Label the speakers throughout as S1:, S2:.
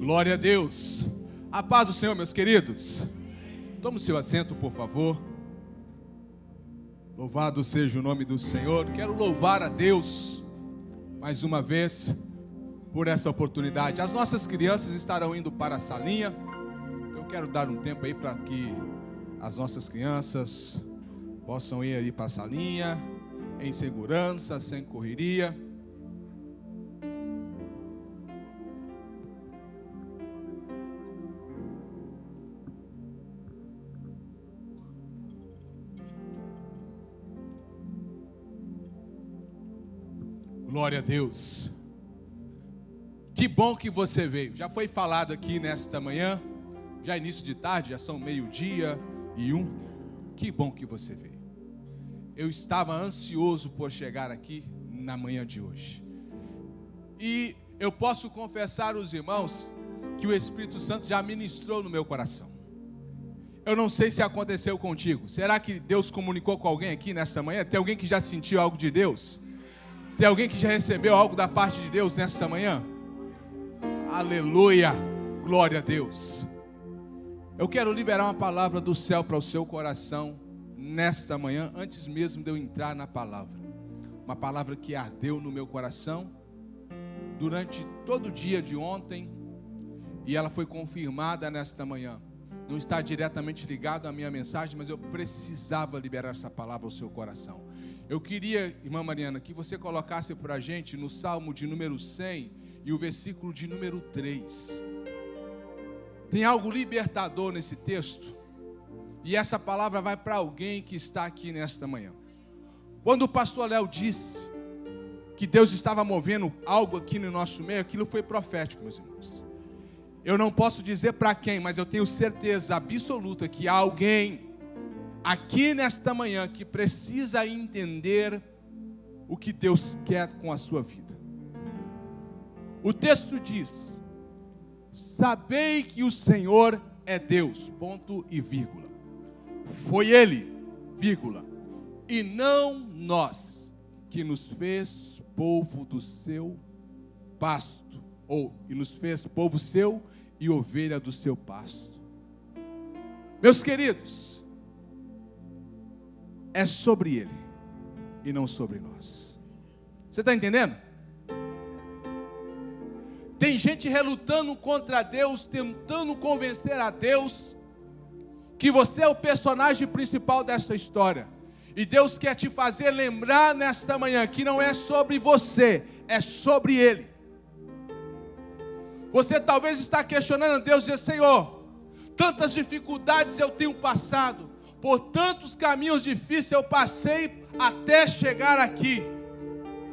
S1: Glória a Deus. A paz do Senhor, meus queridos. Tome o seu assento, por favor. Louvado seja o nome do Senhor. Quero louvar a Deus mais uma vez por essa oportunidade. As nossas crianças estarão indo para a salinha. Então eu quero dar um tempo aí para que as nossas crianças possam ir aí para a salinha em segurança, sem correria. Glória a Deus. Que bom que você veio. Já foi falado aqui nesta manhã, já início de tarde, já são 12:01. Que bom que você veio. Eu estava ansioso por chegar aqui na manhã de hoje. E eu posso confessar aos irmãos que o Espírito Santo já ministrou no meu coração. Eu não sei se aconteceu contigo. Será que Deus comunicou com alguém aqui nesta manhã? Tem alguém que já sentiu algo de Deus? Tem alguém que já recebeu algo da parte de Deus nesta manhã? Aleluia, glória a Deus. Eu quero liberar uma palavra do céu para o seu coração nesta manhã, antes mesmo de eu entrar na palavra. Uma palavra que ardeu no meu coração durante todo o dia de ontem, e ela foi confirmada nesta manhã. Não está diretamente ligado à minha mensagem, mas eu precisava liberar essa palavra ao seu coração. Eu queria, irmã Mariana, que você colocasse para a gente no Salmo de número 100 e o versículo de número 3. Tem algo libertador nesse texto, e essa palavra vai para alguém que está aqui nesta manhã. Quando o pastor Léo disse que Deus estava movendo algo aqui no nosso meio, aquilo foi profético, meus irmãos. Eu não posso dizer para quem, mas eu tenho certeza absoluta que há alguém aqui nesta manhã que precisa entender o que Deus quer com a sua vida. O texto diz: sabei que o Senhor é Deus, ponto e vírgula. Foi Ele, vírgula, e não nós, que nos fez povo do seu pasto, e nos fez povo seu e ovelha do seu pasto. Meus queridos, é sobre Ele e não sobre nós. Você está entendendo? Tem gente relutando contra Deus, tentando convencer a Deus que você é o personagem principal dessa história. E Deus quer te fazer lembrar nesta manhã que não é sobre você, é sobre Ele. Você talvez está questionando a Deus e dizer: Senhor, tantas dificuldades eu tenho passado, por tantos caminhos difíceis eu passei até chegar aqui.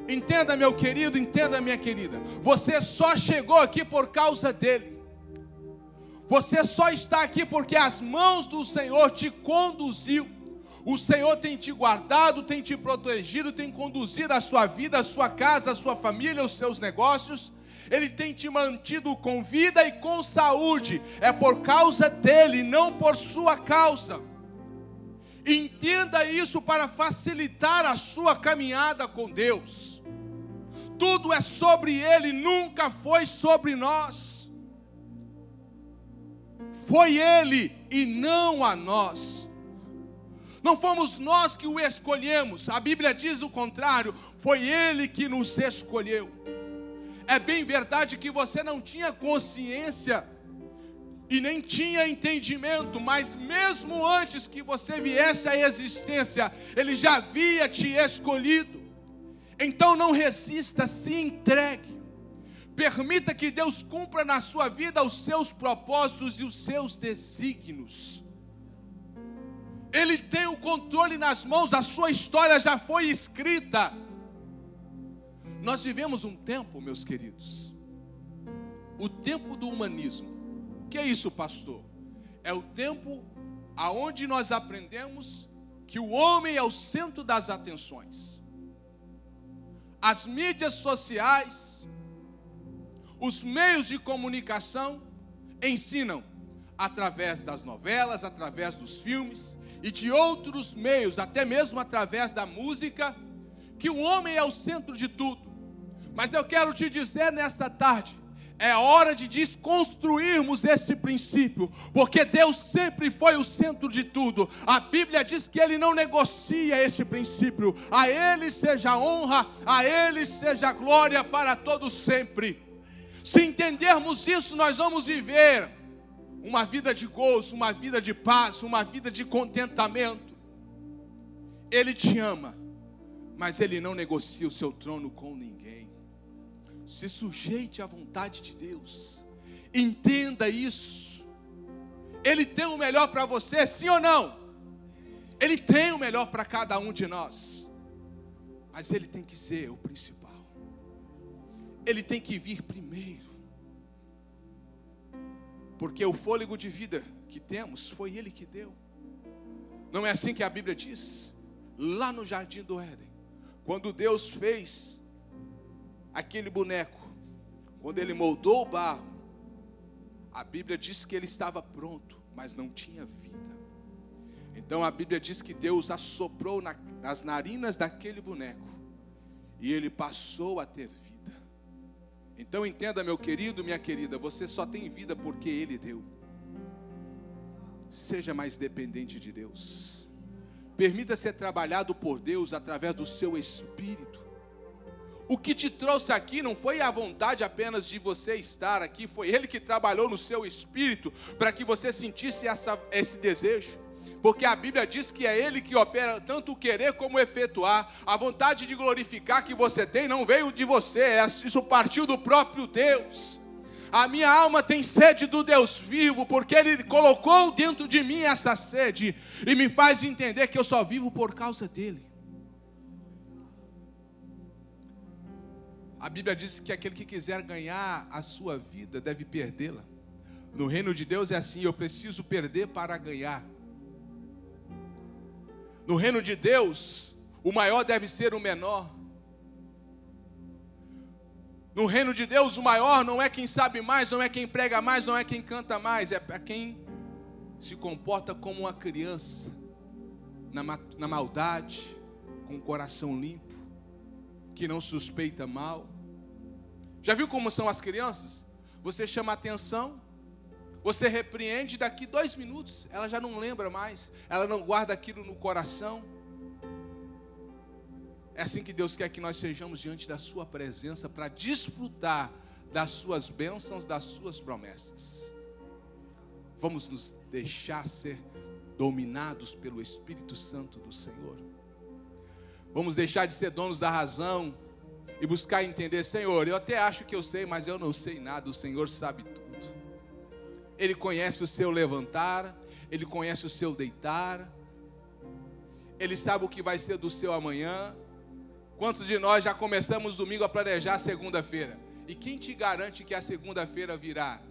S1: Entenda, meu querido, entenda, minha querida. Você só chegou aqui por causa dEle. Você só está aqui porque as mãos do Senhor te conduziu. O Senhor tem te guardado, tem te protegido, tem conduzido a sua vida, a sua casa, a sua família, os seus negócios. Ele tem te mantido com vida e com saúde. É por causa dEle, não por sua causa. Entenda isso para facilitar a sua caminhada com Deus. Tudo é sobre Ele, nunca foi sobre nós. Foi Ele e não a nós. Não fomos nós que o escolhemos. A Bíblia diz o contrário. Foi Ele que nos escolheu. É bem verdade que você não tinha consciência e nem tinha entendimento, mas mesmo antes que você viesse à existência, Ele já havia te escolhido. Então não resista, se entregue. Permita que Deus cumpra na sua vida os seus propósitos e os seus desígnios. Ele tem o controle nas mãos, a sua história já foi escrita. Nós vivemos um tempo, meus queridos, o tempo do humanismo. O que é isso, pastor? É o tempo aonde nós aprendemos que o homem é o centro das atenções. As mídias sociais, os meios de comunicação ensinam através das novelas, através dos filmes e de outros meios, até mesmo através da música, que o homem é o centro de tudo. Mas eu quero te dizer nesta tarde, É hora de desconstruirmos esse princípio, porque Deus sempre foi o centro de tudo. A Bíblia diz que Ele não negocia esse princípio. A Ele seja honra, a Ele seja glória para todos sempre. Se entendermos isso, nós vamos viver uma vida de gozo, uma vida de paz, uma vida de contentamento. Ele te ama, mas Ele não negocia o seu trono com ninguém. Se sujeite à vontade de Deus. Entenda isso. Ele tem o melhor para você, sim ou não? Ele tem o melhor para cada um de nós. Mas Ele tem que ser o principal. Ele tem que vir primeiro. Porque o fôlego de vida que temos, foi Ele que deu. Não é assim que a Bíblia diz? Lá no jardim do Éden, quando Deus fez aquele boneco, quando Ele moldou o barro, a Bíblia diz que ele estava pronto, mas não tinha vida. Então a Bíblia diz que Deus assoprou nas narinas daquele boneco, e ele passou a ter vida. Então entenda, meu querido, minha querida, você só tem vida porque Ele deu. Seja mais dependente de Deus. Permita ser trabalhado por Deus através do seu Espírito. O que te trouxe aqui não foi a vontade apenas de você estar aqui, foi Ele que trabalhou no seu espírito para que você sentisse esse desejo. Porque a Bíblia diz que é Ele que opera tanto o querer como o efetuar. A vontade de glorificar que você tem não veio de você, isso partiu do próprio Deus. A minha alma tem sede do Deus vivo, porque Ele colocou dentro de mim essa sede e me faz entender que eu só vivo por causa dEle. A Bíblia diz que aquele que quiser ganhar a sua vida deve perdê-la. No reino de Deus é assim, eu preciso perder para ganhar. No reino de Deus, o maior deve ser o menor. No reino de Deus, o maior não é quem sabe mais, não é quem prega mais, não é quem canta mais, é para quem se comporta como uma criança, na maldade, com o coração limpo, que não suspeita mal. Já viu como são as crianças? Você chama a atenção, você repreende, daqui 2 minutos, ela já não lembra mais, ela não guarda aquilo no coração. É assim que Deus quer que nós sejamos diante da sua presença, para desfrutar das suas bênçãos, das suas promessas. Vamos nos deixar ser dominados pelo Espírito Santo do Senhor. Vamos deixar de ser donos da razão e buscar entender, Senhor, eu até acho que eu sei, mas eu não sei nada, o Senhor sabe tudo. Ele conhece o seu levantar, Ele conhece o seu deitar, Ele sabe o que vai ser do seu amanhã. Quantos de nós já começamos domingo a planejar a segunda-feira? E quem te garante que a segunda-feira virá?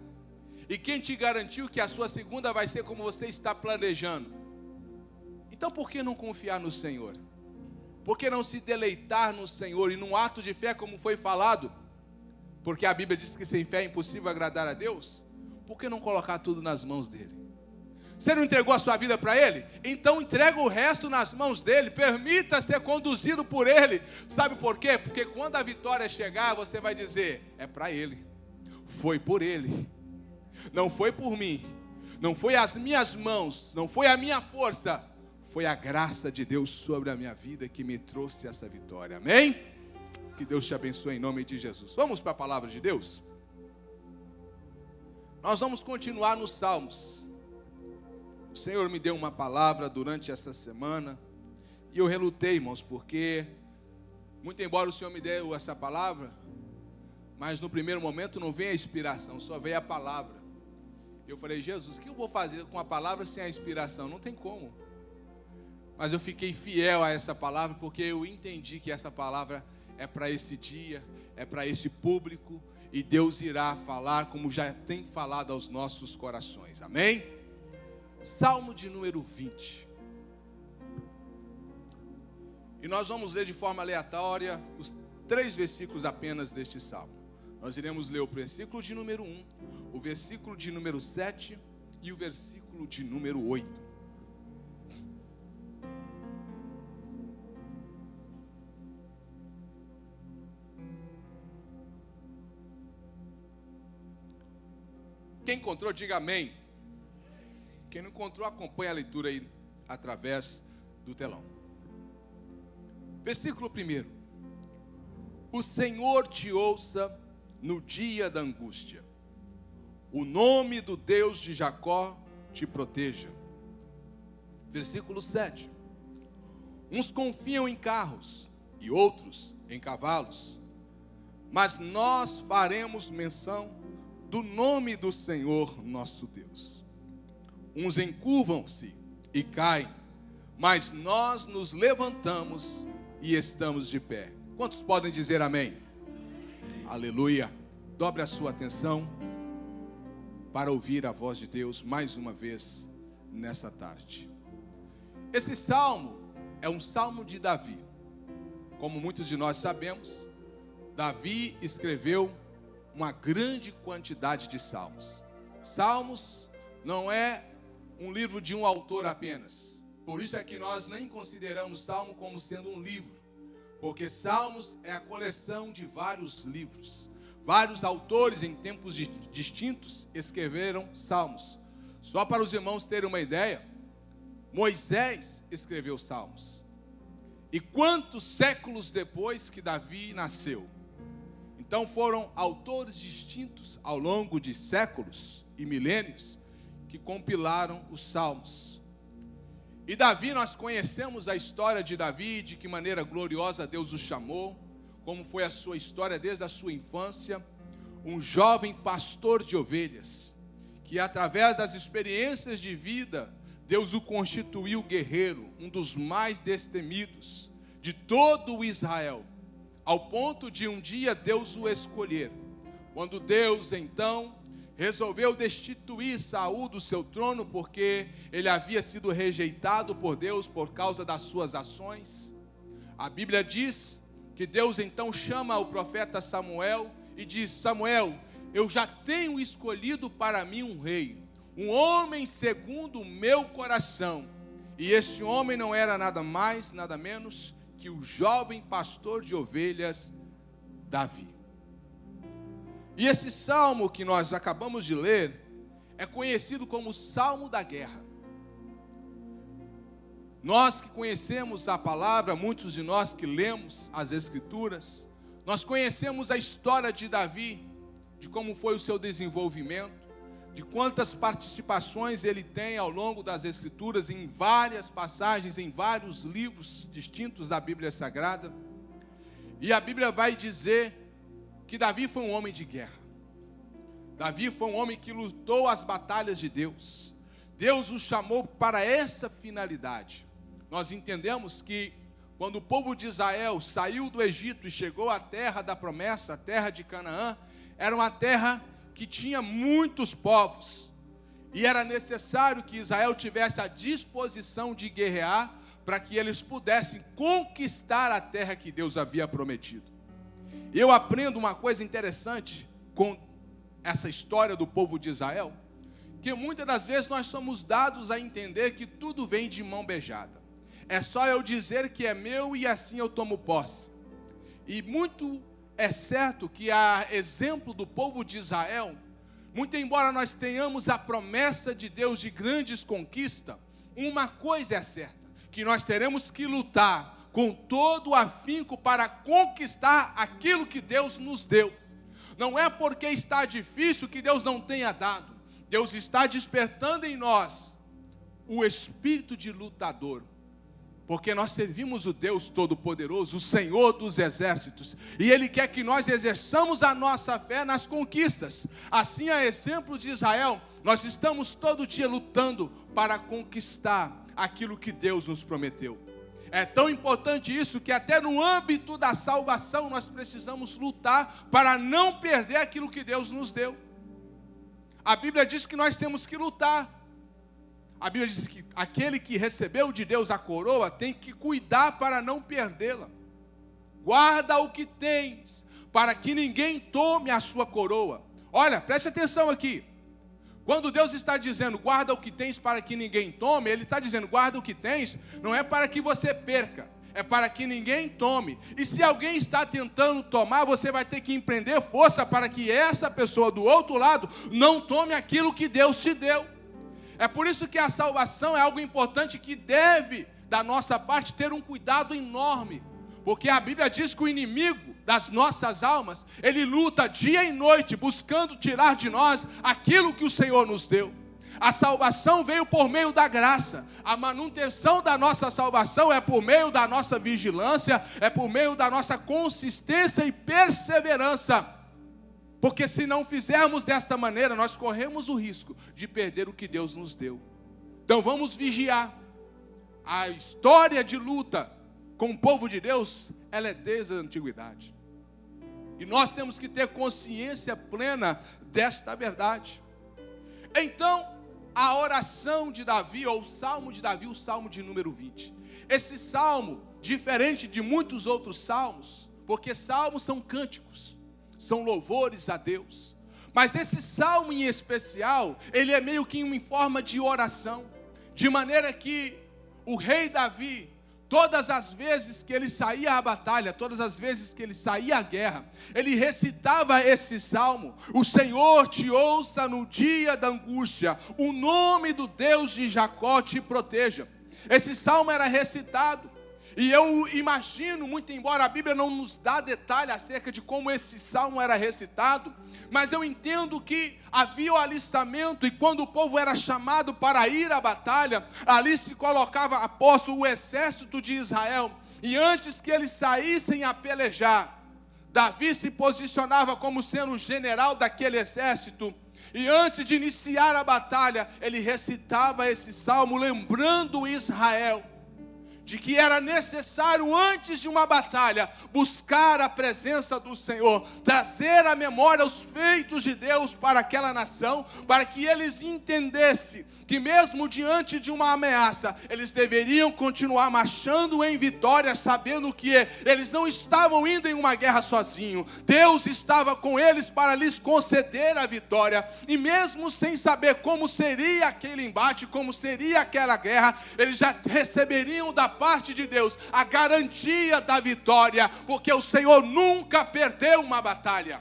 S1: E quem te garantiu que a sua segunda vai ser como você está planejando? Então por que não confiar no Senhor? Por que não se deleitar no Senhor? E num ato de fé, como foi falado, porque a Bíblia diz que sem fé é impossível agradar a Deus. Por que não colocar tudo nas mãos dEle? Você não entregou a sua vida para Ele? Então entrega o resto nas mãos dEle. Permita ser conduzido por Ele. Sabe por quê? Porque quando a vitória chegar, você vai dizer, é para Ele. Foi por Ele. Não foi por mim. Não foi as minhas mãos. Não foi a minha força. Foi a graça de Deus sobre a minha vida que me trouxe essa vitória. Amém? Que Deus te abençoe em nome de Jesus. Vamos para a palavra de Deus? Nós vamos continuar nos Salmos. O Senhor me deu uma palavra durante essa semana e eu relutei, irmãos, porque muito embora o Senhor me deu essa palavra, mas no primeiro momento não veio a inspiração, só veio a palavra. Eu falei, Jesus, o que eu vou fazer com a palavra sem a inspiração? Não tem como. Mas eu fiquei fiel a essa palavra, porque eu entendi que essa palavra é para esse dia, é para esse público, e Deus irá falar como já tem falado aos nossos corações. Amém? Salmo de número 20. E nós vamos ler de forma aleatória os 3 versículos apenas deste salmo. Nós iremos ler o versículo de número 1, o versículo de número 7 e o versículo de número 8. Quem encontrou, diga amém. Quem não encontrou, acompanha a leitura aí através do telão. Versículo 1. O Senhor te ouça no dia da angústia. O nome do Deus de Jacó te proteja. Versículo 7. Uns confiam em carros e outros em cavalos, mas nós faremos menção do nome do Senhor nosso Deus. Uns encurvam-se e caem, mas nós nos levantamos e estamos de pé. Quantos podem dizer amém? Aleluia. Dobre a sua atenção para ouvir a voz de Deus mais uma vez nessa tarde. Esse salmo é um salmo de Davi. Como muitos de nós sabemos, Davi escreveu uma grande quantidade de salmos. Salmos não é um livro de um autor apenas. Por isso é que nós nem consideramos salmo como sendo um livro, porque salmos é a coleção de vários livros. Vários autores em tempos distintos escreveram salmos. Só para os irmãos terem uma ideia, Moisés escreveu salmos. E quantos séculos depois que Davi nasceu? Então foram autores distintos ao longo de séculos e milênios que compilaram os salmos. E Davi, nós conhecemos a história de Davi, de que maneira gloriosa Deus o chamou, como foi a sua história desde a sua infância, um jovem pastor de ovelhas, que através das experiências de vida, Deus o constituiu guerreiro, um dos mais destemidos de todo o Israel, ao ponto de um dia Deus o escolher. Quando Deus então resolveu destituir Saul do seu trono, porque ele havia sido rejeitado por Deus por causa das suas ações, a Bíblia diz que Deus então chama o profeta Samuel e diz: Samuel, eu já tenho escolhido para mim um rei, um homem segundo o meu coração. E este homem não era nada mais, nada menos que o jovem pastor de ovelhas, Davi. E esse salmo que nós acabamos de ler é conhecido como o Salmo da Guerra. Nós que conhecemos a palavra, muitos de nós que lemos as Escrituras, nós conhecemos a história de Davi, de como foi o seu desenvolvimento, de quantas participações ele tem ao longo das Escrituras, em várias passagens, em vários livros distintos da Bíblia Sagrada. E a Bíblia vai dizer que Davi foi um homem de guerra. Davi foi um homem que lutou as batalhas de Deus. Deus o chamou para essa finalidade. Nós entendemos que quando o povo de Israel saiu do Egito e chegou à terra da promessa, a terra de Canaã, era uma terra que tinha muitos povos. E era necessário que Israel tivesse a disposição de guerrear para que eles pudessem conquistar a terra que Deus havia prometido. Eu aprendo uma coisa interessante com essa história do povo de Israel, que muitas das vezes nós somos dados a entender que tudo vem de mão beijada. É só eu dizer que é meu e assim eu tomo posse. E muito é certo que, a exemplo do povo de Israel, muito embora nós tenhamos a promessa de Deus de grandes conquistas, uma coisa é certa, que nós teremos que lutar com todo o afinco para conquistar aquilo que Deus nos deu. Não é porque está difícil que Deus não tenha dado. Deus está despertando em nós o espírito de lutador, porque nós servimos o Deus Todo-Poderoso, o Senhor dos Exércitos, e Ele quer que nós exerçamos a nossa fé nas conquistas. Assim, a exemplo de Israel, nós estamos todo dia lutando para conquistar aquilo que Deus nos prometeu. É tão importante isso que até no âmbito da salvação nós precisamos lutar para não perder aquilo que Deus nos deu. A Bíblia diz que nós temos que lutar. A Bíblia diz que aquele que recebeu de Deus a coroa tem que cuidar para não perdê-la. Guarda o que tens, para que ninguém tome a sua coroa. Olha, preste atenção aqui. Quando Deus está dizendo, guarda o que tens para que ninguém tome, Ele está dizendo, guarda o que tens, não é para que você perca, é para que ninguém tome. E se alguém está tentando tomar, você vai ter que empreender força para que essa pessoa do outro lado não tome aquilo que Deus te deu. É por isso que a salvação é algo importante que deve, da nossa parte, ter um cuidado enorme. Porque a Bíblia diz que o inimigo das nossas almas, ele luta dia e noite, buscando tirar de nós aquilo que o Senhor nos deu. A salvação veio por meio da graça. A manutenção da nossa salvação é por meio da nossa vigilância, é por meio da nossa consistência e perseverança. Porque se não fizermos desta maneira, nós corremos o risco de perder o que Deus nos deu. Então vamos vigiar. A história de luta com o povo de Deus, ela é desde a antiguidade. E nós temos que ter consciência plena desta verdade. Então, a oração de Davi, ou o salmo de Davi, o salmo de número 20. Esse salmo, diferente de muitos outros salmos, porque salmos são cânticos, são louvores a Deus. Mas esse salmo em especial, ele é meio que em forma de oração. De maneira que o rei Davi, todas as vezes que ele saía à batalha, todas as vezes que ele saía à guerra, ele recitava esse salmo: o Senhor te ouça no dia da angústia, o nome do Deus de Jacó te proteja. Esse salmo era recitado, e eu imagino, muito embora a Bíblia não nos dá detalhe acerca de como esse salmo era recitado, mas eu entendo que havia o alistamento, e quando o povo era chamado para ir à batalha, ali se colocava a posto o exército de Israel, e antes que eles saíssem a pelejar, Davi se posicionava como sendo o general daquele exército, e antes de iniciar a batalha, ele recitava esse salmo, lembrando Israel de que era necessário, antes de uma batalha, buscar a presença do Senhor, trazer à memória os feitos de Deus para aquela nação, para que eles entendessem que mesmo diante de uma ameaça, eles deveriam continuar marchando em vitória, sabendo que eles não estavam indo em uma guerra sozinhos. Deus estava com eles para lhes conceder a vitória, e mesmo sem saber como seria aquele embate, como seria aquela guerra, eles já receberiam da parte de Deus a garantia da vitória, porque o Senhor nunca perdeu uma batalha,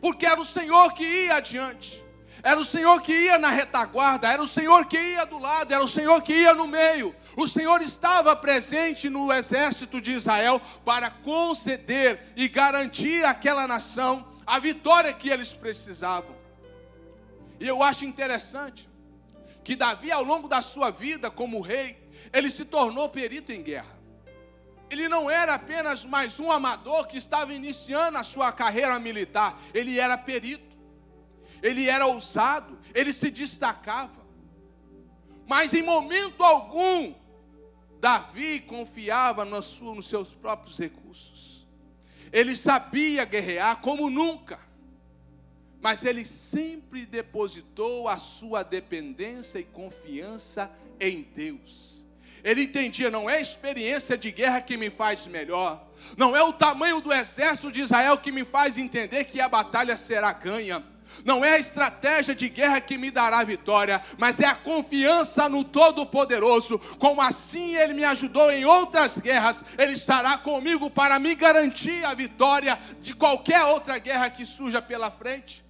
S1: porque era o Senhor que ia adiante, era o Senhor que ia na retaguarda, era o Senhor que ia do lado, era o Senhor que ia no meio. O Senhor estava presente no exército de Israel para conceder e garantir àquela nação a vitória que eles precisavam. E eu acho interessante que Davi, ao longo da sua vida como rei, ele se tornou perito em guerra. Ele não era apenas mais um amador que estava iniciando a sua carreira militar, ele era perito, ele era ousado, ele se destacava. Mas em momento algum, Davi confiava nos seus próprios recursos. Ele sabia guerrear como nunca, mas ele sempre depositou a sua dependência e confiança em Deus. Ele entendia, não é a experiência de guerra que me faz melhor, não é o tamanho do exército de Israel que me faz entender que a batalha será ganha, não é a estratégia de guerra que me dará vitória, mas é a confiança no Todo-Poderoso. Como assim Ele me ajudou em outras guerras, Ele estará comigo para me garantir a vitória de qualquer outra guerra que surja pela frente.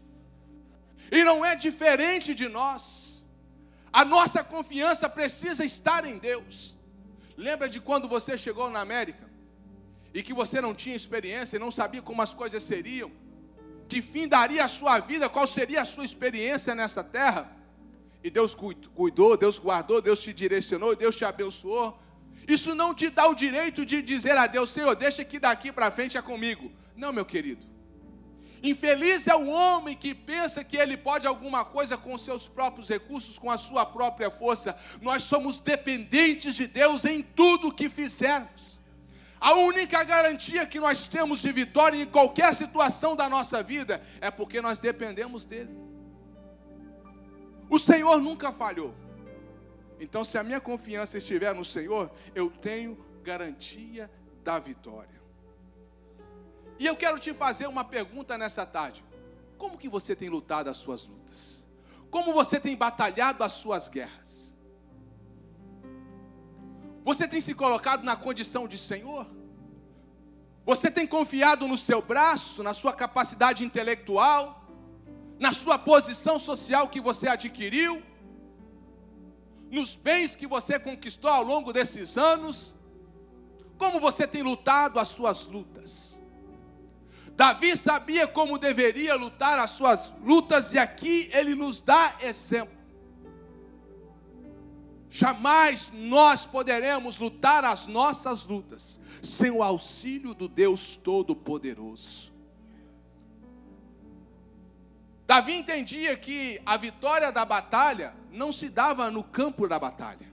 S1: E não é diferente de nós. A nossa confiança precisa estar em Deus. Lembra de quando você chegou na América e que você não tinha experiência e não sabia como as coisas seriam? Que fim daria a sua vida, qual seria a sua experiência nessa terra? E Deus cuidou, Deus guardou, Deus te direcionou, Deus te abençoou. Isso não te dá o direito de dizer a Deus: Senhor, deixa que daqui para frente é comigo. Não, meu querido. Infeliz é o homem que pensa que ele pode alguma coisa com os seus próprios recursos, com a sua própria força. Nós somos dependentes de Deus em tudo que fizermos. A única garantia que nós temos de vitória em qualquer situação da nossa vida é porque nós dependemos dEle. O Senhor nunca falhou. Então, se a minha confiança estiver no Senhor, eu tenho garantia da vitória. E eu quero te fazer uma pergunta nessa tarde. Como que você tem lutado as suas lutas? Como você tem batalhado as suas guerras? Você tem se colocado na condição de Senhor? Você tem confiado no seu braço, na sua capacidade intelectual, na sua posição social que você adquiriu, nos bens que você conquistou ao longo desses anos? Como você tem lutado as suas lutas? Davi sabia como deveria lutar as suas lutas, e aqui ele nos dá exemplo. Jamais nós poderemos lutar as nossas lutas sem o auxílio do Deus Todo-Poderoso. Davi entendia que a vitória da batalha não se dava no campo da batalha.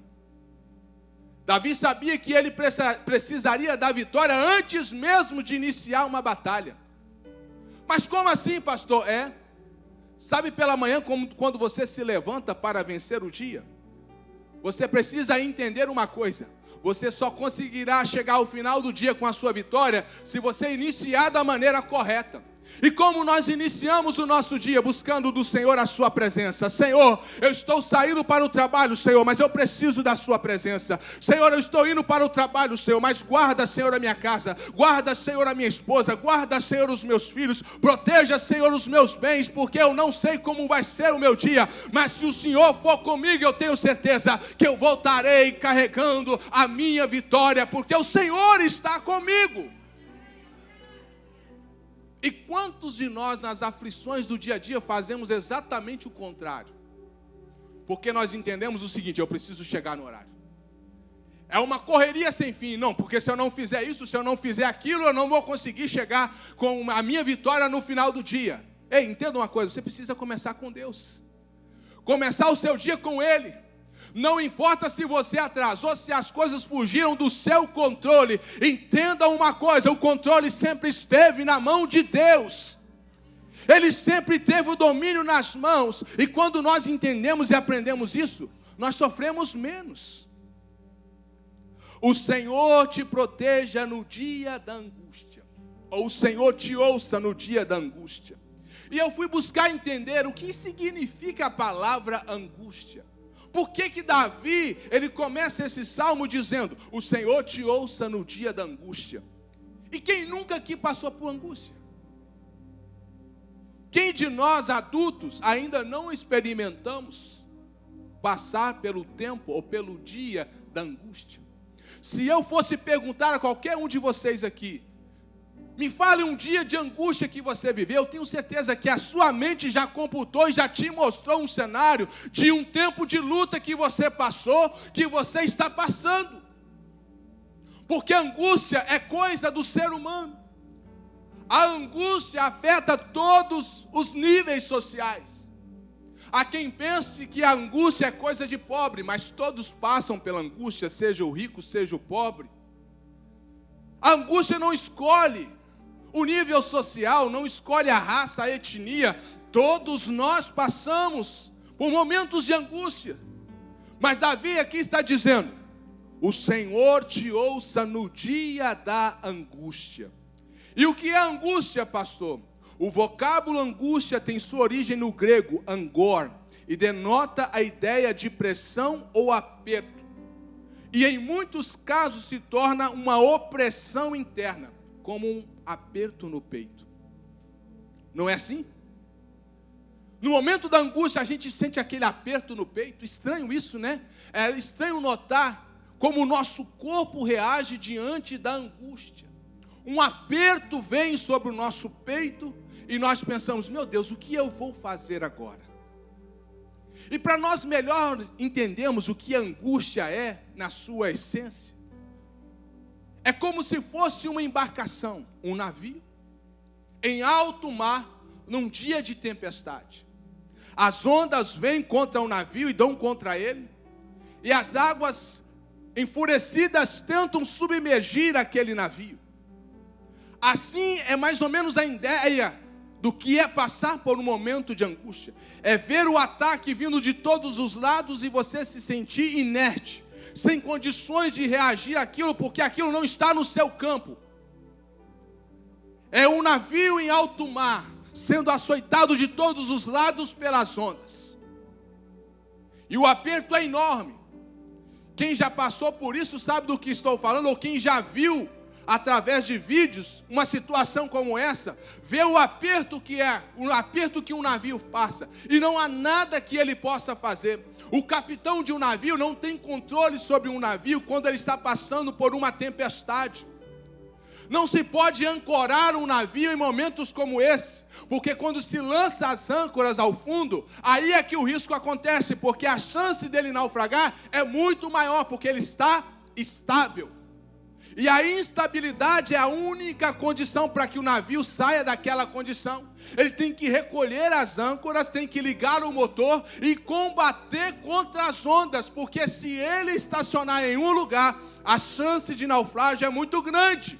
S1: Davi sabia que ele precisaria da vitória antes mesmo de iniciar uma batalha. Mas como assim, pastor? Sabe pela manhã, quando você se levanta para vencer o dia? Você precisa entender uma coisa: você só conseguirá chegar ao final do dia com a sua vitória se você iniciar da maneira correta. E como nós iniciamos o nosso dia buscando do Senhor a sua presença? Senhor, eu estou saindo para o trabalho, Senhor, mas eu preciso da sua presença. Senhor, eu estou indo para o trabalho, Senhor, mas guarda, Senhor, a minha casa, guarda, Senhor, a minha esposa, guarda, Senhor, os meus filhos, proteja, Senhor, os meus bens, porque eu não sei como vai ser o meu dia, mas se o Senhor for comigo, eu tenho certeza que eu voltarei carregando a minha vitória, porque o Senhor está comigo. E quantos de nós nas aflições do dia a dia fazemos exatamente o contrário? Porque nós entendemos o seguinte: eu preciso chegar no horário. É uma correria sem fim. Não, porque se eu não fizer isso, se eu não fizer aquilo, eu não vou conseguir chegar com a minha vitória no final do dia. Ei, entenda uma coisa, você precisa começar com Deus. Começar o seu dia com Ele. Não importa se você atrasou, se as coisas fugiram do seu controle. Entenda uma coisa: o controle sempre esteve na mão de Deus. Ele sempre teve o domínio nas mãos. E quando nós entendemos e aprendemos isso, nós sofremos menos. O Senhor te proteja no dia da angústia. Ou o Senhor te ouça no dia da angústia. E eu fui buscar entender o que significa a palavra angústia. Por que Davi, ele começa esse salmo dizendo: o Senhor te ouça no dia da angústia? E quem nunca aqui passou por angústia? Quem de nós adultos ainda não experimentamos passar pelo tempo ou pelo dia da angústia? Se eu fosse perguntar a qualquer um de vocês aqui, me fale um dia de angústia que você viveu, eu tenho certeza que a sua mente já computou e já te mostrou um cenário de um tempo de luta que você passou, que você está passando. Porque a angústia é coisa do ser humano. A angústia afeta todos os níveis sociais. Há quem pense que a angústia é coisa de pobre, mas todos passam pela angústia, seja o rico, seja o pobre. A angústia não escolhe o nível social, não escolhe a raça, a etnia. Todos nós passamos por momentos de angústia. Mas Davi aqui está dizendo: o Senhor te ouça no dia da angústia. E o que é angústia, pastor? O vocábulo angústia tem sua origem no grego, angor, e denota a ideia de pressão ou aperto. E em muitos casos se torna uma opressão interna, como um aperto no peito. Não é assim? No momento da angústia a gente sente aquele aperto no peito. Estranho isso, né? É estranho notar como o nosso corpo reage diante da angústia. Um aperto vem sobre o nosso peito e nós pensamos: meu Deus, o que eu vou fazer agora? E para nós melhor entendermos o que a angústia é na sua essência, é como se fosse uma embarcação, um navio, em alto mar, num dia de tempestade. As ondas vêm contra o navio e dão contra ele, e as águas enfurecidas tentam submergir aquele navio. Assim é mais ou menos a ideia do que é passar por um momento de angústia. É ver o ataque vindo de todos os lados e você se sentir inerte, sem condições de reagir àquilo, porque aquilo não está no seu campo. É um navio em alto mar, sendo açoitado de todos os lados pelas ondas. E o aperto é enorme. Quem já passou por isso sabe do que estou falando, ou quem já viu através de vídeos uma situação como essa, vê o aperto que um navio passa, e não há nada que ele possa fazer. O capitão de um navio não tem controle sobre um navio quando ele está passando por uma tempestade. Não se pode ancorar um navio em momentos como esse, porque quando se lança as âncoras ao fundo, aí é que o risco acontece, porque a chance dele naufragar é muito maior, porque ele está estável. E a instabilidade é a única condição para que o navio saia daquela condição. Ele tem que recolher as âncoras, tem que ligar o motor e combater contra as ondas, porque se ele estacionar em um lugar, a chance de naufrágio é muito grande.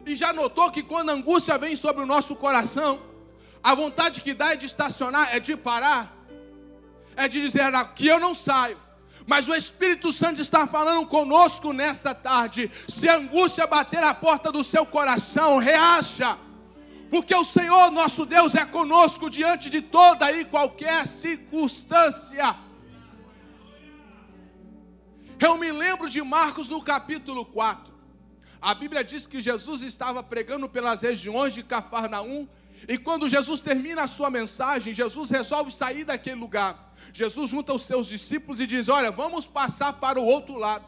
S1: E já notou que quando a angústia vem sobre o nosso coração, a vontade que dá é de estacionar, é de parar, é de dizer, aqui eu não saio. Mas o Espírito Santo está falando conosco nessa tarde. Se a angústia bater a porta do seu coração, reaja. Porque o Senhor nosso Deus é conosco diante de toda e qualquer circunstância. Eu me lembro de Marcos no capítulo 4. A Bíblia diz que Jesus estava pregando pelas regiões de Cafarnaum. E quando Jesus termina a sua mensagem, Jesus resolve sair daquele lugar. Jesus junta os seus discípulos e diz, olha, vamos passar para o outro lado.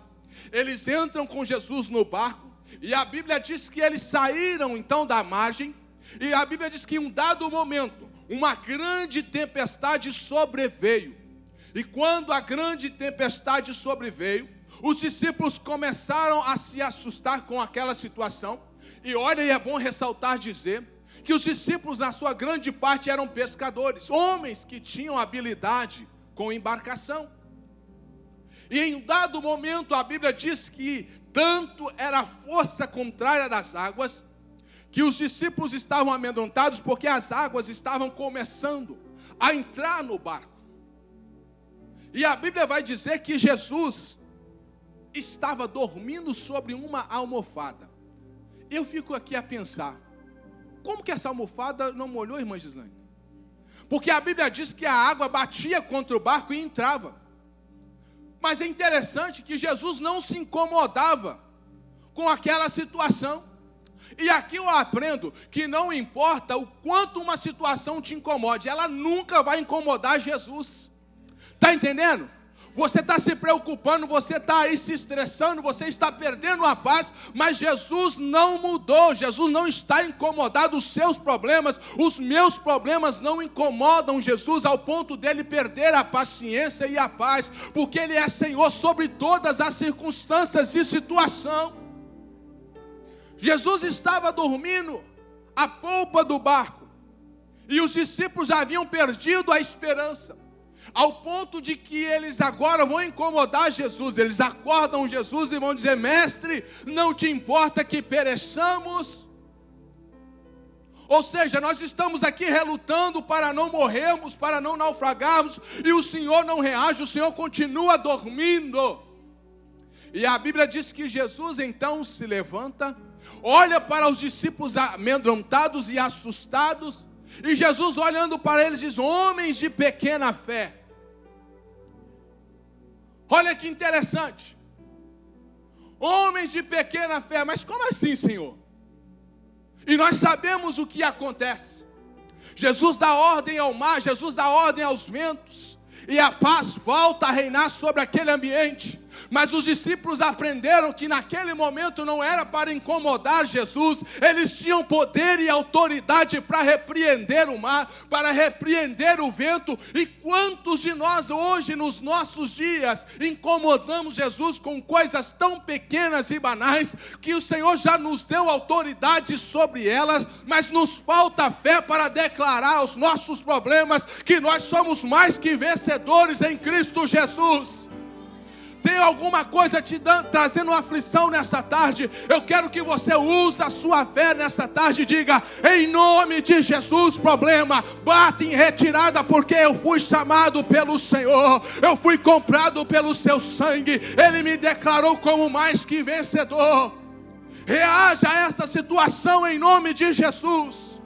S1: Eles entram com Jesus no barco, e a Bíblia diz que eles saíram então da margem, e a Bíblia diz que em um dado momento, uma grande tempestade sobreveio. E quando a grande tempestade sobreveio, os discípulos começaram a se assustar com aquela situação. E olha, e é bom ressaltar, dizer que os discípulos, na sua grande parte, eram pescadores, homens que tinham habilidade com embarcação. E em um dado momento, a Bíblia diz que tanto era a força contrária das águas, que os discípulos estavam amedrontados, porque as águas estavam começando a entrar no barco. E a Bíblia vai dizer que Jesus estava dormindo sobre uma almofada. Eu fico aqui a pensar, como que essa almofada não molhou, irmã Gislaine? Porque a Bíblia diz que a água batia contra o barco e entrava. Mas é interessante que Jesus não se incomodava com aquela situação. E aqui eu aprendo que não importa o quanto uma situação te incomode, ela nunca vai incomodar Jesus. Está entendendo? Você está se preocupando, você está aí se estressando, você está perdendo a paz, mas Jesus não mudou, Jesus não está incomodado. Os seus problemas, os meus problemas não incomodam Jesus ao ponto dele perder a paciência e a paz, porque Ele é Senhor sobre todas as circunstâncias e situação. Jesus estava dormindo à polpa do barco, e os discípulos haviam perdido a esperança, ao ponto de que eles agora vão incomodar Jesus. Eles acordam Jesus e vão dizer, mestre, não te importa que pereçamos? Ou seja, nós estamos aqui relutando para não morrermos, para não naufragarmos, e o Senhor não reage, o Senhor continua dormindo. E a Bíblia diz que Jesus então se levanta, olha para os discípulos amedrontados e assustados, e Jesus olhando para eles diz, homens de pequena fé. Olha que interessante. Homens de pequena fé, mas como assim, Senhor? E nós sabemos o que acontece. Jesus dá ordem ao mar, Jesus dá ordem aos ventos, e a paz volta a reinar sobre aquele ambiente. Mas os discípulos aprenderam que naquele momento não era para incomodar Jesus. Eles tinham poder e autoridade para repreender o mar, para repreender o vento. E quantos de nós hoje, nos nossos dias, incomodamos Jesus com coisas tão pequenas e banais, que o Senhor já nos deu autoridade sobre elas, mas nos falta fé para declarar aos nossos problemas que nós somos mais que vencedores em Cristo Jesus. Tem alguma coisa trazendo aflição nessa tarde? Eu quero que você use a sua fé nessa tarde e diga, em nome de Jesus, problema, bate em retirada, porque eu fui chamado pelo Senhor, eu fui comprado pelo seu sangue, Ele me declarou como mais que vencedor. Reaja a essa situação em nome de Jesus.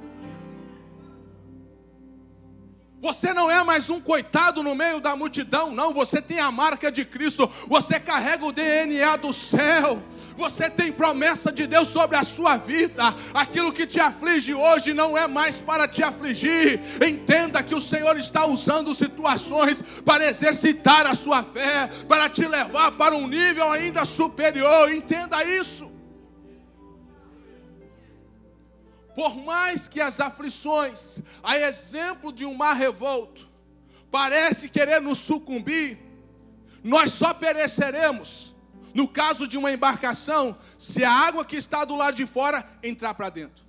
S1: Você não é mais um coitado no meio da multidão, não. Você tem a marca de Cristo. Você carrega o DNA do céu. Você tem promessa de Deus sobre a sua vida. Aquilo que te aflige hoje não é mais para te afligir. Entenda que o Senhor está usando situações para exercitar a sua fé, para te levar para um nível ainda superior. Entenda isso. Por mais que as aflições, a exemplo de um mar revolto, parece querer nos sucumbir, nós só pereceremos, no caso de uma embarcação, se a água que está do lado de fora entrar para dentro.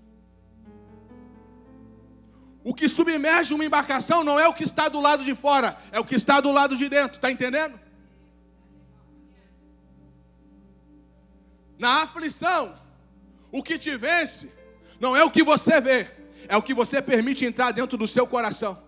S1: O que submerge uma embarcação não é o que está do lado de fora, é o que está do lado de dentro, está entendendo? Na aflição, o que te vence não é o que você vê, é o que você permite entrar dentro do seu coração.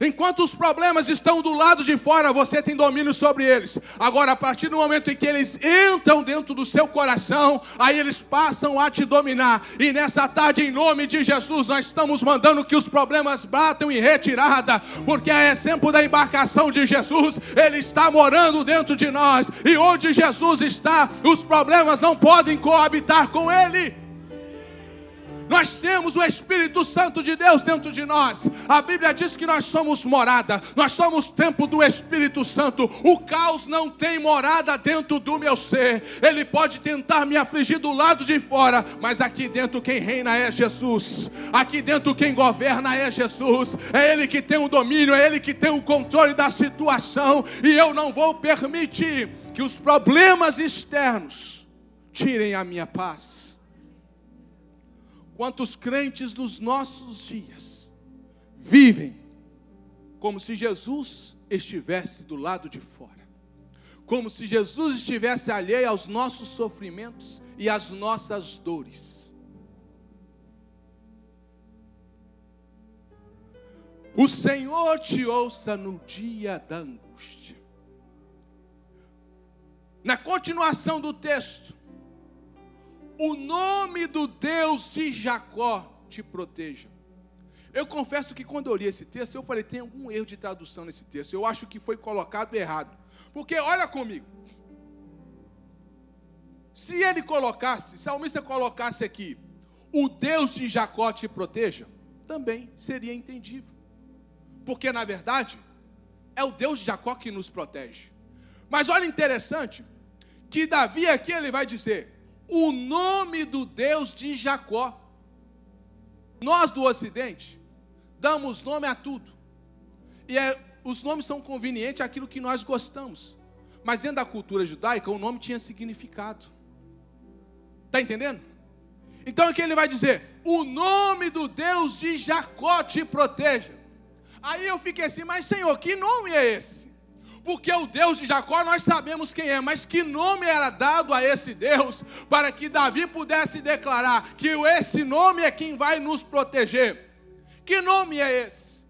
S1: Enquanto os problemas estão do lado de fora, você tem domínio sobre eles. Agora, a partir do momento em que eles entram dentro do seu coração, aí eles passam a te dominar. E nessa tarde, em nome de Jesus, nós estamos mandando que os problemas batam em retirada, porque a exemplo da embarcação de Jesus, Ele está morando dentro de nós. E onde Jesus está, os problemas não podem coabitar com Ele. Nós temos o Espírito Santo de Deus dentro de nós. A Bíblia diz que nós somos morada, nós somos templo do Espírito Santo. O caos não tem morada dentro do meu ser. Ele pode tentar me afligir do lado de fora, mas aqui dentro quem reina é Jesus. Aqui dentro quem governa é Jesus. É Ele que tem o domínio, é Ele que tem o controle da situação. E eu não vou permitir que os problemas externos tirem a minha paz. Quantos crentes dos nossos dias vivem como se Jesus estivesse do lado de fora, como se Jesus estivesse alheio aos nossos sofrimentos e às nossas dores. O Senhor te ouça no dia da angústia. Na continuação do texto, o nome do Deus de Jacó te proteja. Eu confesso que quando eu li esse texto, eu falei, tem algum erro de tradução nesse texto. Eu acho que foi colocado errado. Porque, olha comigo. Se ele colocasse, se o salmista colocasse aqui, o Deus de Jacó te proteja, também seria entendível. Porque, na verdade, é o Deus de Jacó que nos protege. Mas olha interessante, que Davi aqui ele vai dizer, o nome do Deus de Jacó. Nós do Ocidente damos nome a tudo. E os nomes são convenientes àquilo que nós gostamos. Mas dentro da cultura judaica, o nome tinha significado. Está entendendo? Então aqui ele vai dizer, o nome do Deus de Jacó te proteja. Aí eu fiquei assim, mas Senhor, que nome é esse? Porque o Deus de Jacó nós sabemos quem é, mas que nome era dado a esse Deus para que Davi pudesse declarar que esse nome é quem vai nos proteger? Que nome é esse?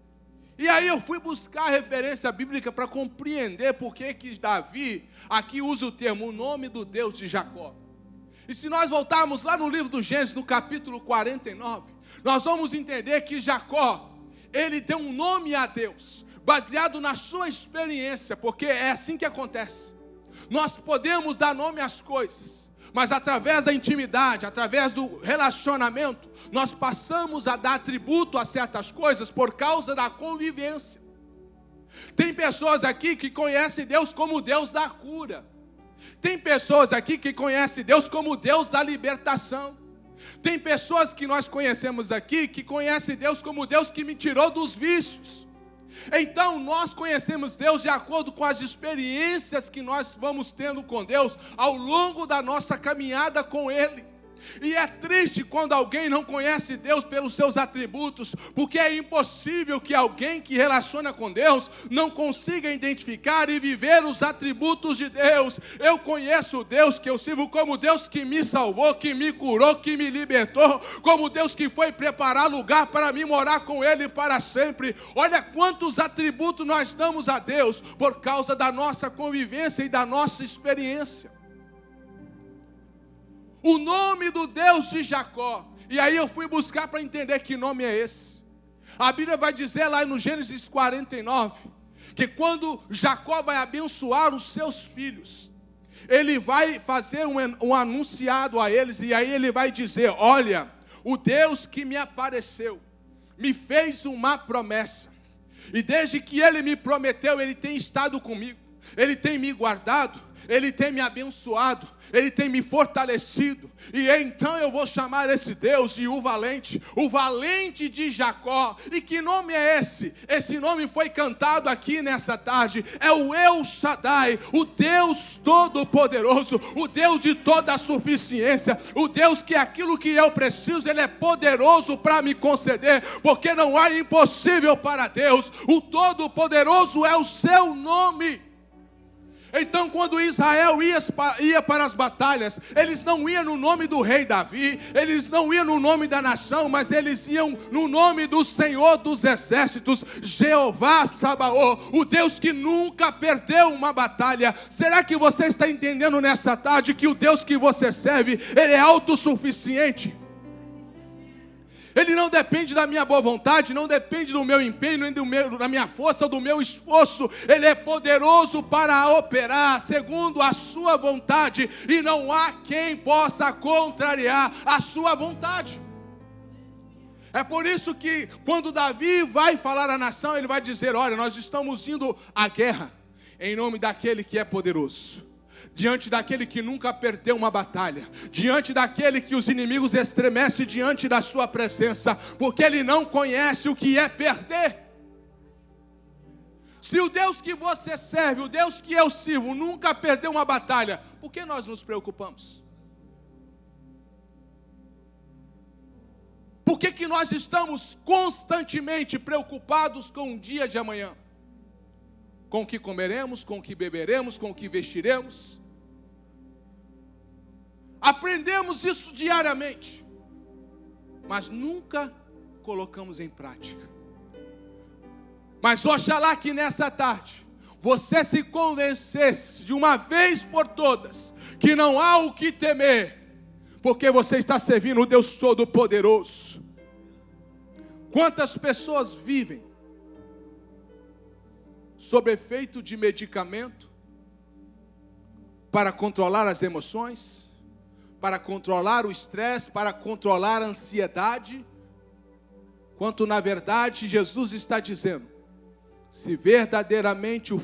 S1: E aí eu fui buscar a referência bíblica para compreender por que Davi aqui usa o termo, o nome do Deus de Jacó. E se nós voltarmos lá no livro do Gênesis, no capítulo 49, nós vamos entender que Jacó, ele deu um nome a Deus, baseado na sua experiência, porque é assim que acontece. Nós podemos dar nome às coisas, mas através da intimidade, através do relacionamento, nós passamos a dar atributo a certas coisas por causa da convivência. Tem pessoas aqui que conhecem Deus como o Deus da cura. Tem pessoas aqui que conhecem Deus como o Deus da libertação. Tem pessoas que nós conhecemos aqui que conhecem Deus como o Deus que me tirou dos vícios. Então nós conhecemos Deus de acordo com as experiências que nós vamos tendo com Deus ao longo da nossa caminhada com Ele. E é triste quando alguém não conhece Deus pelos seus atributos, porque é impossível que alguém que relaciona com Deus não consiga identificar e viver os atributos de Deus. Eu conheço o Deus que eu sirvo como Deus que me salvou, que me curou, que me libertou, como Deus que foi preparar lugar para mim morar com Ele para sempre. Olha quantos atributos nós damos a Deus por causa da nossa convivência e da nossa experiência. O nome do Deus de Jacó. E aí eu fui buscar para entender que nome é esse. A Bíblia vai dizer lá no Gênesis 49, que quando Jacó vai abençoar os seus filhos, ele vai fazer um anunciado a eles, e aí ele vai dizer: olha, o Deus que me apareceu, me fez uma promessa, e desde que Ele me prometeu, Ele tem estado comigo, Ele tem me guardado, Ele tem me abençoado, Ele tem me fortalecido, e então eu vou chamar esse Deus de o valente de Jacó. E que nome é esse? Esse nome foi cantado aqui nessa tarde, é o El Shaddai, o Deus Todo-Poderoso, o Deus de toda a suficiência, o Deus que aquilo que eu preciso, Ele é poderoso para me conceder, porque não há impossível para Deus. O Todo-Poderoso é o seu nome. Então, quando Israel ia para as batalhas, eles não iam no nome do rei Davi, eles não iam no nome da nação, mas eles iam no nome do Senhor dos exércitos, Jeová Sabaoth, o Deus que nunca perdeu uma batalha. Será que você está entendendo nessa tarde que o Deus que você serve, Ele é autossuficiente? Ele não depende da minha boa vontade, não depende do meu empenho, nem da minha força, do meu esforço. Ele é poderoso para operar segundo a sua vontade, e não há quem possa contrariar a sua vontade. É por isso que quando Davi vai falar à nação, ele vai dizer: olha, nós estamos indo à guerra em nome daquele que é poderoso, diante daquele que nunca perdeu uma batalha, diante daquele que os inimigos estremecem diante da sua presença, porque ele não conhece o que é perder. Se o Deus que você serve, o Deus que eu sirvo, nunca perdeu uma batalha, por que nós nos preocupamos? Por que nós estamos constantemente preocupados com o dia de amanhã? Com o que comeremos, com o que beberemos, com o que vestiremos? Aprendemos isso diariamente, mas nunca colocamos em prática. Mas oxalá que nessa tarde você se convencesse de uma vez por todas que não há o que temer, porque você está servindo o Deus Todo-Poderoso. Quantas pessoas vivem sob efeito de medicamento para controlar as emoções, para controlar o estresse, para controlar a ansiedade, quanto na verdade Jesus está dizendo: se verdadeiramente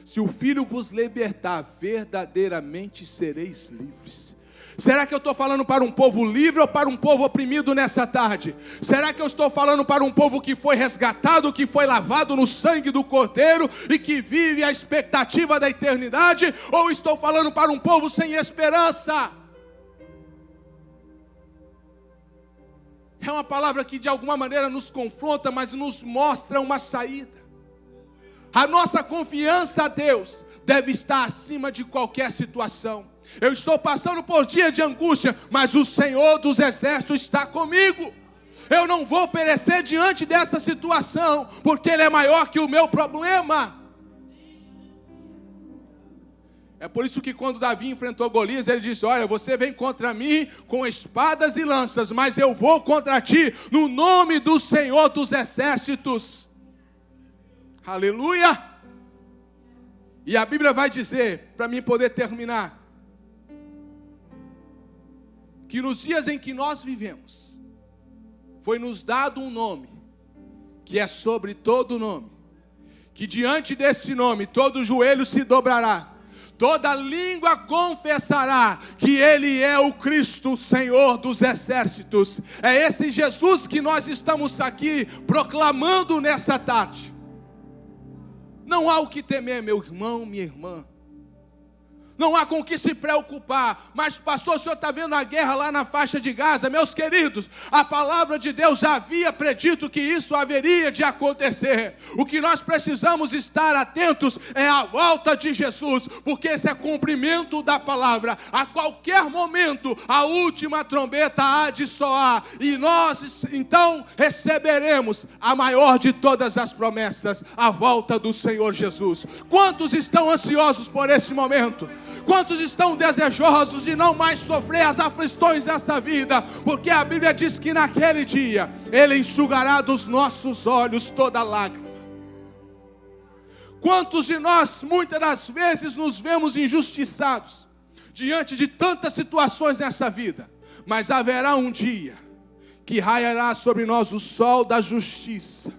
S1: se o Filho vos libertar, verdadeiramente sereis livres. Será que eu estou falando para um povo livre ou para um povo oprimido nessa tarde? Será que eu estou falando para um povo que foi resgatado, que foi lavado no sangue do Cordeiro e que vive a expectativa da eternidade? Ou estou falando para um povo sem esperança? É uma palavra que de alguma maneira nos confronta, mas nos mostra uma saída. A nossa confiança a Deus deve estar acima de qualquer situação. Eu estou passando por dia de angústia, mas o Senhor dos exércitos está comigo. Eu não vou perecer diante dessa situação, porque Ele é maior que o meu problema. É por isso que quando Davi enfrentou Golias, ele disse: olha, você vem contra mim com espadas e lanças, mas eu vou contra ti no nome do Senhor dos exércitos. Aleluia! E a Bíblia vai dizer, para mim poder terminar, que nos dias em que nós vivemos, foi nos dado um nome, que é sobre todo nome, que diante desse nome todo joelho se dobrará, toda língua confessará que Ele é o Cristo, Senhor dos exércitos. É esse Jesus que nós estamos aqui proclamando nessa tarde. Não há o que temer, meu irmão, minha irmã. Não há com o que se preocupar. Mas pastor, o senhor está vendo a guerra lá na faixa de Gaza? Meus queridos, a palavra de Deus já havia predito que isso haveria de acontecer. O que nós precisamos estar atentos é a volta de Jesus, porque esse é cumprimento da palavra. A qualquer momento a última trombeta há de soar, e nós então receberemos a maior de todas as promessas, a volta do Senhor Jesus. Quantos estão ansiosos por esse momento? Quantos estão desejosos de não mais sofrer as aflições dessa vida? Porque a Bíblia diz que naquele dia Ele enxugará dos nossos olhos toda lágrima. Quantos de nós, muitas das vezes, nos vemos injustiçados diante de tantas situações nessa vida, mas haverá um dia que raiará sobre nós o sol da justiça.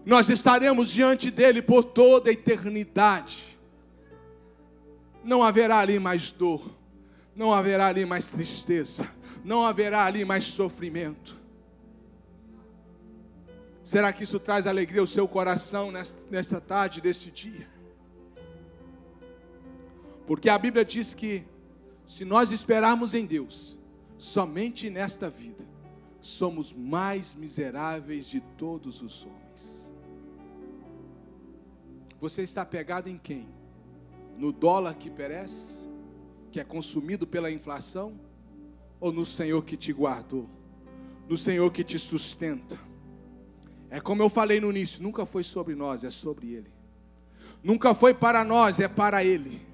S1: Nós estaremos diante dele por toda a eternidade. Não haverá ali mais dor, não haverá ali mais tristeza, não haverá ali mais sofrimento. Será que isso traz alegria ao seu coração nesta tarde, deste dia? Porque a Bíblia diz que se nós esperarmos em Deus, somente nesta vida, somos mais miseráveis de todos os homens. Você está pegado em quem? No dólar que perece, que é consumido pela inflação? Ou no Senhor que te guardou? No Senhor que te sustenta? É como eu falei no início, nunca foi sobre nós, é sobre Ele. Nunca foi para nós, é para Ele.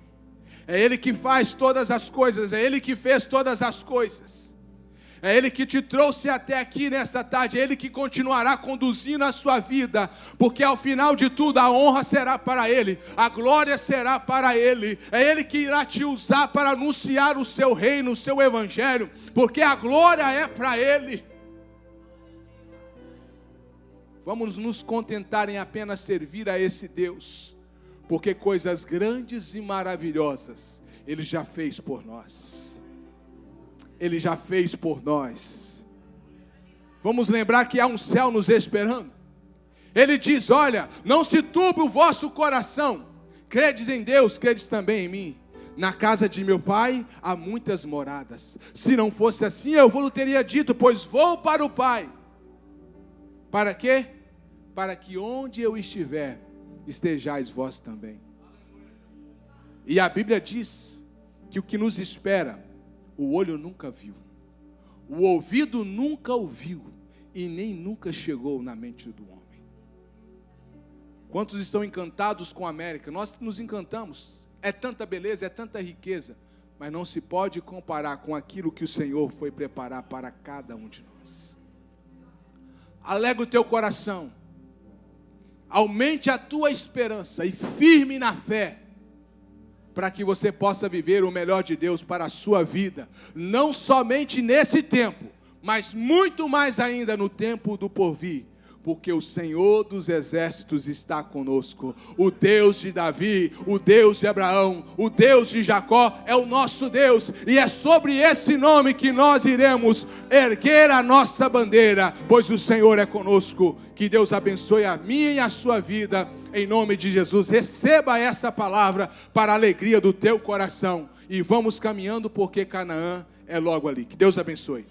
S1: É Ele que faz todas as coisas, é Ele que fez todas as coisas. É Ele que te trouxe até aqui nesta tarde, é Ele que continuará conduzindo a sua vida, porque ao final de tudo a honra será para Ele, a glória será para Ele, é Ele que irá te usar para anunciar o seu reino, o seu evangelho, porque a glória é para Ele. Vamos nos contentar em apenas servir a esse Deus, porque coisas grandes e maravilhosas Ele já fez por nós. Ele já fez por nós. Vamos lembrar que há um céu nos esperando. Ele diz, olha, não se turbe o vosso coração. Credes em Deus, credes também em mim. Na casa de meu pai há muitas moradas. Se não fosse assim, eu vos teria dito, pois vou para o Pai. Para quê? Para que onde eu estiver, estejais vós também. E a Bíblia diz que o que nos espera, o olho nunca viu, o ouvido nunca ouviu, e nem nunca chegou na mente do homem. Quantos estão encantados com a América? Nós nos encantamos, é tanta beleza, é tanta riqueza, mas não se pode comparar com aquilo que o Senhor foi preparar para cada um de nós. Alegra o teu coração, aumente a tua esperança e firme na fé, para que você possa viver o melhor de Deus para a sua vida, não somente nesse tempo, mas muito mais ainda no tempo do porvir, porque o Senhor dos exércitos está conosco. O Deus de Davi, o Deus de Abraão, o Deus de Jacó é o nosso Deus, e é sobre esse nome que nós iremos erguer a nossa bandeira, pois o Senhor é conosco. Que Deus abençoe a minha e a sua vida, em nome de Jesus. Receba essa palavra para a alegria do teu coração, e vamos caminhando, porque Canaã é logo ali. Que Deus abençoe.